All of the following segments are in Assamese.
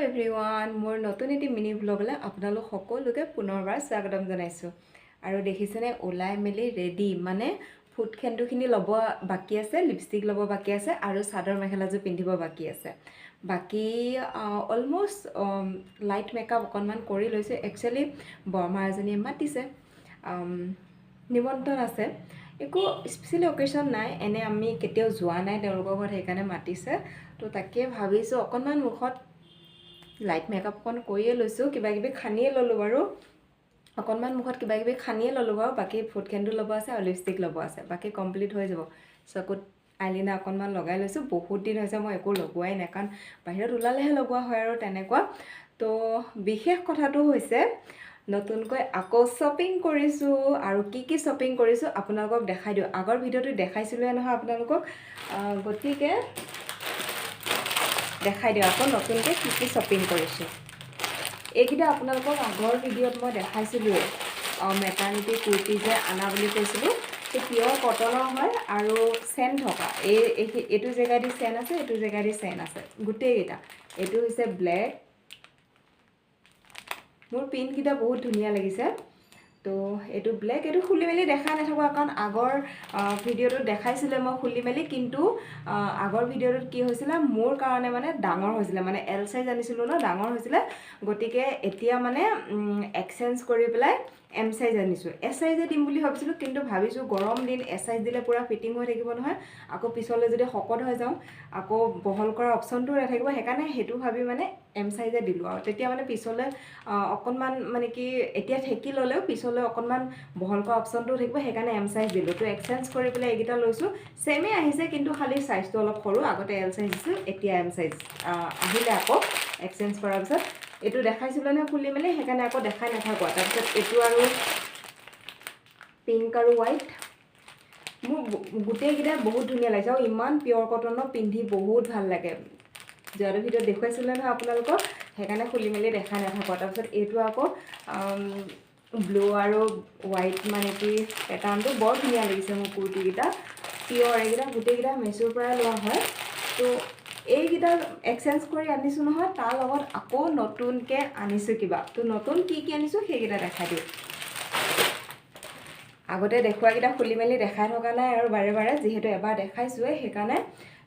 এভৰিৱান মোৰ নতুন এটি মিনি ব্লগলৈ আপোনালোক সকলোকে পুনৰবাৰ স্বাগতম জনাইছোঁ আৰু দেখিছেনে ওলাই মেলি ৰেডি মানে ফুট খেন্দুখিনি ল'ব বাকি আছে লিপষ্টিক ল'ব বাকি আছে আৰু চাদৰ মেখেলাযোৰ পিন্ধিব বাকি আছে বাকি অলমোষ্ট লাইট মেকআপ অকণমান কৰি লৈছোঁ একচুৱেলি বৰমা এজনীয়ে মাতিছে নিমন্ত্ৰণ আছে একো স্পেচিয়েল অকেশ্যন নাই এনে আমি কেতিয়াও যোৱা নাই তেওঁলোকৰ ঘৰত সেইকাৰণে মাতিছে তো তাকে ভাবিছোঁ অকণমান মুখত লাইট মেকআপ অকণ কৰিয়ে লৈছোঁ কিবা কিবি খানিয়ে ল'লোঁ বাৰু অকণমান মুখত কিবা কিবি খানিয়ে ল'লোঁ বাৰু বাকী ফুট কেণ্ডেল ল'ব আছে আৰু লিপষ্টিক ল'ব আছে বাকী কমপ্লিট হৈ যাব চকুত আইলিনা অকণমান লগাই লৈছোঁ বহুত দিন হৈছে মই একো লগোৱাই নাই কাৰণ বাহিৰত ওলালেহে লগোৱা হয় আৰু তেনেকুৱা তো বিশেষ কথাটো হৈছে নতুনকৈ আকৌ শ্বপিং কৰিছোঁ আৰু কি শ্বপিং কৰিছোঁ আপোনালোকক দেখাই দিওঁ আগৰ ভিডিঅ'টো দেখাইছিলোঁহে নহয় আপোনালোকক গতিকে দেখাই দিওঁ আকৌ নতুনকৈ কি শ্বপিং কৰিছোঁ এইকেইটা আপোনালোকক আগৰ ভিডিঅ'ত মই দেখাইছিলোঁৱে মেটাৰ্নিটি কুৰ্তি যে আনা বুলি কৈছিলোঁ সেই পিয়ৰ কটনৰ হয় আৰু চেন থকা এইটো জেগা দি চেন আছে এইটো জেগা দি চেন আছে গোটেইকেইটা এইটো হৈছে ব্লেক মোৰ পিনকেইটা বহুত ধুনীয়া লাগিছে তো এইটো ব্লেক এইটো খুলি মেলি দেখাই নাথাকোঁ কাৰণ আগৰ ভিডিঅ'টোত দেখাইছিলে মই খুলি মেলি কিন্তু আগৰ ভিডিঅ'টোত কি হৈছিলে মোৰ কাৰণে মানে ডাঙৰ হৈছিলে মানে এল চাইজ আনিছিলোঁ ন ডাঙৰ হৈছিলে গতিকে এতিয়া মানে এক্সচেঞ্জ কৰি পেলাই এম চাইজ আনিছোঁ এছ চাইজে দিম বুলি ভাবিছিলোঁ কিন্তু ভাবিছোঁ গৰম দিন এছ চাইজ দিলে পূৰা ফিটিং হৈ থাকিব নহয় আকৌ পিছলৈ যদি শকত হৈ যাওঁ আকৌ বহল কৰা অপশ্যনটো নাথাকিব সেইকাৰণে সেইটো ভাবি মানে এম চাইজে দিলোঁ আৰু তেতিয়া মানে পিছলৈ অকণমান মানে কি এতিয়া ঠেকি ল'লেও পিছলৈ অকণমান বহল কৰা অপশ্যনটো থাকিব সেইকাৰণে এম চাইজ দিলোঁ তো এক্সচেঞ্জ কৰি পেলাই এইকেইটা লৈছোঁ ছেমেই আহিছে কিন্তু খালি চাইজটো অলপ সৰু আগতে এল চাইজ দিছোঁ এতিয়া এম চাইজ আহিলে আকৌ এক্সচেঞ্জ কৰাৰ পিছত এইটো দেখাইছিলোঁ নে খুলি মেলি সেইকাৰণে আকৌ দেখাই নাথাকোঁ তাৰপিছত এইটো আৰু পিংক আৰু হোৱাইট মোৰ গোটেইকেইটা বহুত ধুনীয়া লাগিছে আৰু ইমান পিয়ৰ কটনৰ পিন্ধি বহুত ভাল লাগে যোৱাটো ভিডিঅ'ত দেখুৱাইছিলে নহয় আপোনালোকক সেইকাৰণে খুলি মেলি দেখাই নাথাকোঁ তাৰপিছত এইটো আকৌ ব্লু আৰু হোৱাইট মানে কি পেটাৰ্ণটো বৰ ধুনীয়া লাগিছে মোৰ কুৰ্তিকেইটা পিয়ৰ এইকেইটা গোটেইকেইটা মেছোৰ পৰাই লোৱা হয় তো এইকেইটা এক্সচেঞ্জ কৰি আনিছোঁ নহয় তাৰ লগত আকৌ নতুনকৈ আনিছোঁ কিবা তো নতুন কি আনিছোঁ সেইকেইটা দেখাই দিওঁ আগতে দেখুৱাকেইটা খুলি মেলি দেখাই থকা নাই আৰু বাৰে বাৰে যিহেতু এবাৰ দেখাইছোঁৱে সেইকাৰণে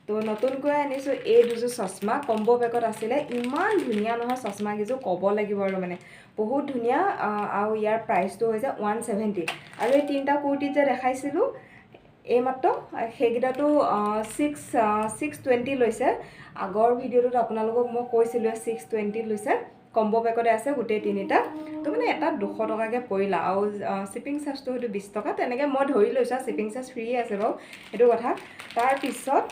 তো নতুনকৈ আনিছোঁ এই দুযোৰ চশমা কম্ব' পেকত আছিলে ইমান ধুনীয়া নহয় চশমাকেইযোৰ ক'ব লাগিব আৰু মানে বহুত ধুনীয়া আৰু ইয়াৰ প্ৰাইচটো হৈছে 170 আৰু এই তিনিটা কুৰ্তিত যে দেখাইছিলোঁ এইমাত্ৰ সেইকেইটাতো 620 লৈছে আগৰ ভিডিঅ'টোত আপোনালোকক মই কৈছিলোঁ 620 লৈছে কম্ব' পেকতে আছে গোটেই তিনিটা তো মানে এটাত 200 টকাকৈ পৰিলা আৰু শ্বিপিং চাৰ্জটো হয়তো 20 টকা তেনেকৈ মই ধৰি লৈছোঁ আৰু শ্বিপিং চাৰ্জ ফ্ৰী আছে বাৰু সেইটো কথা তাৰপিছত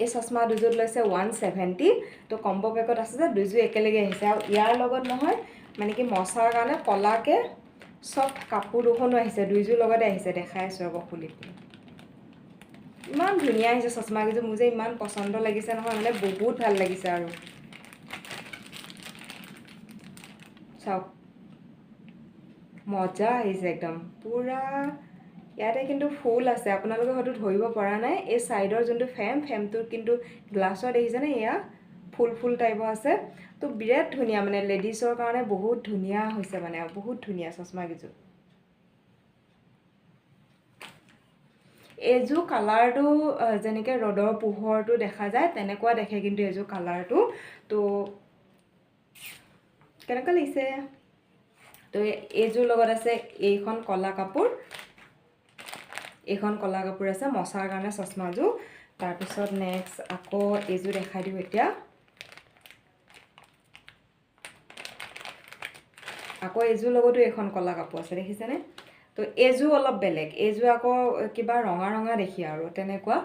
এই চশমা দুযোৰ লৈছে 170 তো কম্ব' পেকত আছে যে দুযোৰ একেলগে আহিছে আৰু ইয়াৰ লগত নহয় মানে কি মচাৰ কাৰণে কলাকৈ চফ্ট কাপোৰ দুখনো আহিছে দুইযোৰ লগতে আহিছে দেখাই আছোঁ ৰ'ব খুলি ইমান ধুনীয়া আহিছে চশমাকেইযোৰ মোৰ যে ইমান পচন্দ লাগিছে নহয় মানে বহুত ভাল লাগিছে আৰু চাওক মজা আহিছে একদম পূৰা ইয়াতে কিন্তু ফুল আছে আপোনালোকে হয়তো ধৰিব পৰা নাই এই ছাইডৰ যোনটো ফ্ৰেমটোত কিন্তু গ্লাছৰ দেখিছেনে এয়া ফুল টাইপৰ আছে তো বিৰাট ধুনীয়া মানে লেডিছৰ কাৰণে বহুত ধুনীয়া হৈছে মানে বহুত ধুনীয়া চশমাকেইযোৰ এইযোৰ কালাৰটো যেনেকৈ ৰ'দৰ পোহৰটো দেখা যায় তেনেকুৱা দেখে কিন্তু এইযোৰ কালাৰটো তো কেনেকুৱা লাগিছে তো এইযোৰ লগত আছে এইখন কলা কাপোৰ আছে মচাৰ কাৰণে চশমাযোৰ তাৰপিছত নেক্সট আকৌ এইযোৰ দেখাই দিওঁ এতিয়া আকৌ এইযোৰ লগতো এইখন কলা কাপোৰ আছে দেখিছেনে তো এইযোৰ অলপ বেলেগ এইযোৰ আকৌ কিবা ৰঙা দেখি আৰু তেনেকুৱা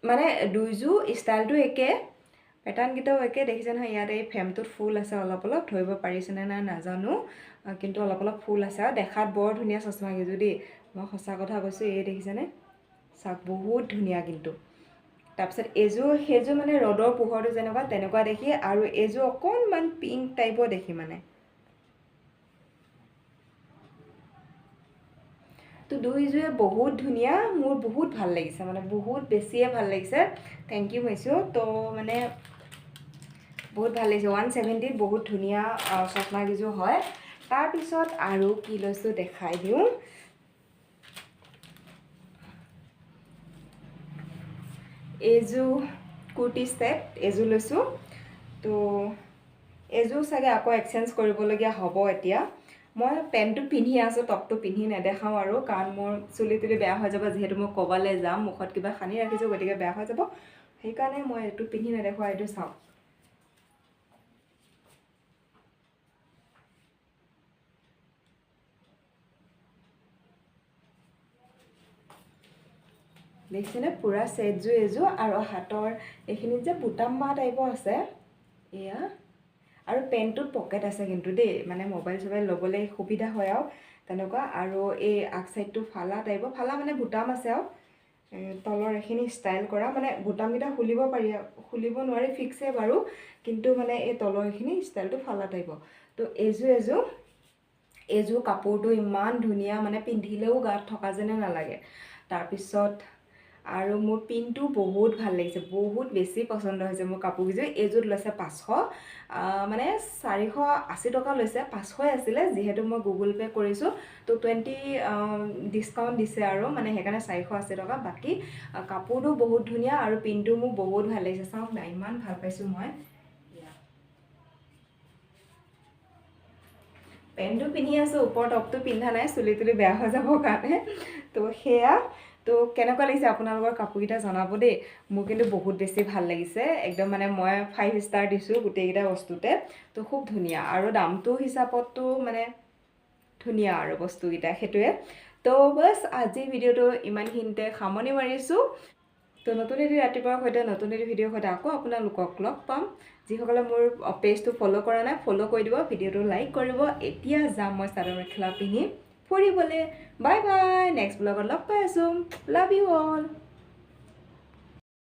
মানে দুইযোৰ ষ্টাইলটো একে পেটাৰ্ণকেইটাও একে দেখিছে নহয় ইয়াত এই ফ্ৰেমটোত ফুল আছে অলপ ধৰিব পাৰিছেনে নাই নাজানো কিন্তু অলপ ফুল আছে আৰু দেখাত বৰ ধুনীয়া চশমাকেইযোৰ দেই মই সঁচা কথা কৈছোঁ এই দেখিছেনে চাওক বহুত ধুনীয়া কিন্তু তাৰপিছত সেইযোৰ মানে ৰ'দৰ পোহৰটো যেনেকুৱা তেনেকুৱা দেখি আৰু এইযোৰ অকণমান পিংক টাইপৰ দেখি মানে তো দুইযোৰে বহুত ধুনীয়া মোৰ বহুত ভাল লাগিছে মানে বহুত বেছিয়ে ভাল লাগিছে থেংক ইউ হৈছোঁ তো মানে বহুত ভাল লাগিছে 170 বহুত ধুনীয়া চশমা কিযোৰ হয় তাৰপিছত আৰু কি লৈছোঁ দেখাই দিওঁ এইযোৰ কুৰ্তি ছেট এইযোৰ লৈছোঁ তো এইযোৰ চাগে আকৌ এক্সচেঞ্জ কৰিবলগীয়া হ'ব এতিয়া মই পেণ্টটো পিন্ধি আছোঁ টপটো পিন্ধি নেদেখাওঁ আৰু কাৰণ মোৰ চুলি তুলি বেয়া হৈ যাব যিহেতু মই ক'বালৈ যাম মুখত কিবা সানি ৰাখিছোঁ গতিকে বেয়া হৈ যাব সেইকাৰণে মই এইটো পিন্ধি নেদেখাওঁ এইটো চাওঁ দেখিছেনে পুৰা ছেটযোৰ এযোৰ আৰু হাতৰ এইখিনিত যে বুটাম মাহ টাইপৰ আছে এয়া আৰু পেণ্টটোত পকেট আছে কিন্তু দেই মানে মোবাইল চবাইল ল'বলৈ সুবিধা হয় আৰু তেনেকুৱা আৰু এই আগ চাইডটো ফালা টাইপৰ ফালা মানে বুটাম আছে আৰু তলৰ এইখিনি ষ্টাইল কৰা মানে বুটামকেইটা খুলিব পাৰি খুলিব নোৱাৰি ফিক্সে বাৰু কিন্তু মানে এই তলৰ এইখিনি ষ্টাইলটো ফালা টাইপৰ তো এইযোৰ কাপোৰটো ইমান ধুনীয়া মানে পিন্ধিলেও গাত থকা যেনে নালাগে তাৰপিছত আৰু মোৰ পিনটো বহুত ভাল লাগিছে বহুত বেছি পচন্দ হৈছে মোৰ কাপোৰকেইযোৰ এইযোৰত লৈছে 500 মানে 480 টকা লৈছে 500 আছিলে যিহেতু মই গুগল পে' কৰিছোঁ তো 20 ডিছকাউণ্ট দিছে আৰু মানে সেইকাৰণে 480 টকা বাকী কাপোৰটো বহুত ধুনীয়া আৰু পিনটো মোক বহুত ভাল লাগিছে চাওক না ইমান ভাল পাইছোঁ মই পেণ্টটো পিন্ধি আছোঁ ওপৰ টপটো পিন্ধা নাই চুলি তুলি বেয়া হৈ যাবৰ কাৰণে তো সেয়া তো কেনেকুৱা লাগিছে আপোনালোকৰ কাপোৰকেইটা জনাব দেই মোৰ কিন্তু বহুত বেছি ভাল লাগিছে একদম মানে মই 5 ষ্টাৰ দিছোঁ গোটেইকেইটা বস্তুতে তো খুব ধুনীয়া আৰু দামটো হিচাপততো মানে ধুনীয়া আৰু বস্তুকেইটা সেইটোৱে তো বছ আজি ভিডিঅ'টো ইমানখিনিতে সামৰণি মাৰিছোঁ তো নতুন এটি ৰাতিপুৱাৰ সৈতে নতুন এটি ভিডিঅ'ৰ সৈতে আকৌ আপোনালোকক লগ পাম যিসকলে মোৰ পেজটো ফ'ল' কৰা নাই ফ'ল' কৰি দিব ভিডিঅ'টো লাইক কৰিব এতিয়া যাম মই চাদৰ মেখেলা পিন্ধি ফুৰিবলৈ বাই বাই নেক্সট ব্লগত লগ পাই আছোঁ লাভ ইউ অল